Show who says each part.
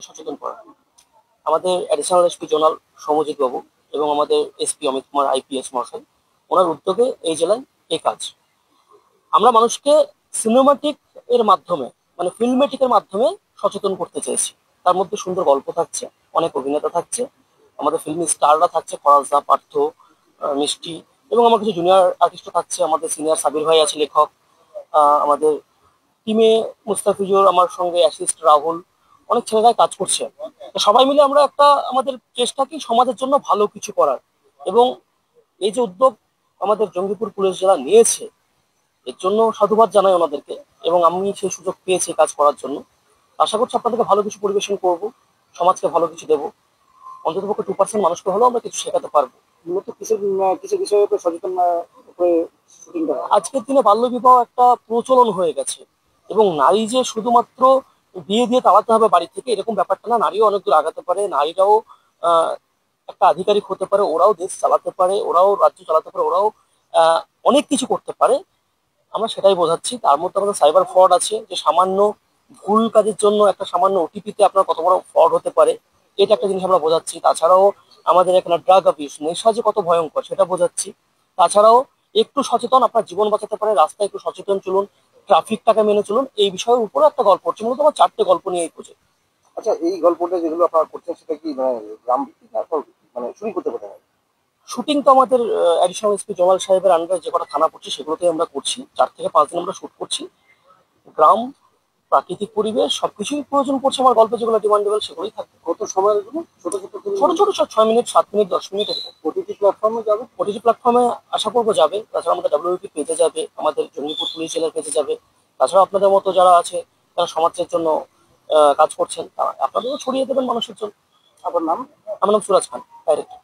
Speaker 1: সচেতন করা। আমাদের অ্যাডিশনাল এসপি জোনাল সৌম্যজিৎ বাবু এবং আমাদের এসপি অমিত কুমার আইপিএস মহাশয়, ওনার উদ্যোগে এই জেলায় এই কাজ। আমরা মানুষকে সিনেমাটিক এর মাধ্যমে, মানে ফিল্মেটিকের মাধ্যমে সচেতন করতে চেয়েছি। তার মধ্যে সুন্দর গল্প থাকছে, অনেক অভিনেতা থাকছে, আমাদের ফিল্মি স্টাররা থাকছে, ফরাজদা, পার্থ, মিষ্টি, এবং আমার কিছু জুনিয়র আর্টিস্টও থাকছে। আমাদের সিনিয়র সাবির ভাই আছে লেখক, আমাদের টিমে মুস্তাফিজুর, আমার সঙ্গে অ্যাসিস্ট রাহুল, অনেক ছেলেরাই কাজ করছে। তো সবাই মিলে আমরা একটা আমাদের চেষ্টা কি সমাজের জন্য ভালো কিছু করার। এবং এই যে উদ্যোগ আমাদের জঙ্গিপুর পুলিশ জেলা নিয়েছে, এর জন্য সাধুবাদ জানাই ওনাদেরকে। এবং আমি সেই সুযোগ পেয়েছি কাজ করার জন্য। আশা করছি আপনাদেরকে ভালো কিছু পরিবেশন করব, সমাজকে ভালো কিছু দেবো। অন্তত পক্ষে 2% মানুষকে হলেও আমরা কিছু শেখাতে পারবো।
Speaker 2: মূলত কিছু কিছু বিষয়ের উপর সচেতন করে শুটিং করা।
Speaker 1: আজকের দিনে বাল্যবিবাহ একটা প্রচলন হয়ে গেছে, এবং নারী যে শুধুমাত্র বিয়ে দিয়ে তাড়াতে হবে বাড়ি থেকে এরকম ব্যাপারটা না। নারীও অনেক দূর আগাতে পারে, নারীরাও আহ একটা আধিকারিক হতে পারে, ওরাও দেশ চালাতে পারে, ওরাও রাজ্য চালাতে পারে, ওরাও অনেক কিছু করতে পারে। আমরা সেটাই বোঝাচ্ছি। তার মধ্যে আমাদের সাইবার ফ্রড আছে, যে সামান্য ভুল কাজের জন্য একটা সামান্য ওটিপিতে আপনার কত বড় ফ্রড হতে পারে, এটা একটা জিনিস আমরা বোঝাচ্ছি। তাছাড়াও আমাদের এখানে ড্রাগ অ্যাবিউজ, নেশা যে কত ভয়ঙ্কর সেটা বোঝাচ্ছি। তাছাড়াও একটু সচেতন, আপনার জীবন বাঁচাতে পারে, রাস্তায় একটু সচেতন চলুন, ট্রাফিকটাকে মেনে চলুন, এই বিষয়ের উপরে একটা গল্প হচ্ছে। মূলত আমার 4টে গল্প নিয়ে এই প্রজেক্ট।
Speaker 2: আচ্ছা, এই গল্পটা যেগুলো আপনারা করছেন সেটা কি গ্রাম ভিত্তিক না শুরু করতে পারেন?
Speaker 1: শুটিং তো আমাদের অ্যাডিশনাল এসপি জমাল সাহেবের আন্ডারে যে কটা থানা পড়ছে সেগুলোতে আমরা করছি। 4 থেকে 5 দিন আমরা শুট করছি। গ্রাম, প্রাকৃতিক পরিবেশ সবকিছুই প্রয়োজন পড়ছে। আমার গল্পে যেগুলো ডিমান্ডেবল সেগুলোই থাকবে।
Speaker 2: কত সময়ের জন্য? ছোট ছোট
Speaker 1: ছোট ছোট সব 6 মিনিট, 7 মিনিট, 10 মিনিট এরকম।
Speaker 2: ওটিটি প্ল্যাটফর্মে যাবে?
Speaker 1: ওটিটি প্ল্যাটফর্মে আশা করবো যাবে। তাছাড়া আমাদের ডাব্লিউপি পেজে যাবে, আমাদের জঙ্গিপুর পুলিশ জেলার পেজে যাবে। তাছাড়া আপনাদের মতো যারা আছে, যারা সমাজের জন্য কাজ করছেন, আপনাদেরও ছড়িয়ে দেবেন মানুষের জন্য।
Speaker 2: আপনার নাম?
Speaker 1: আমার নাম সুরাজ খান, ডাইরেক্টর।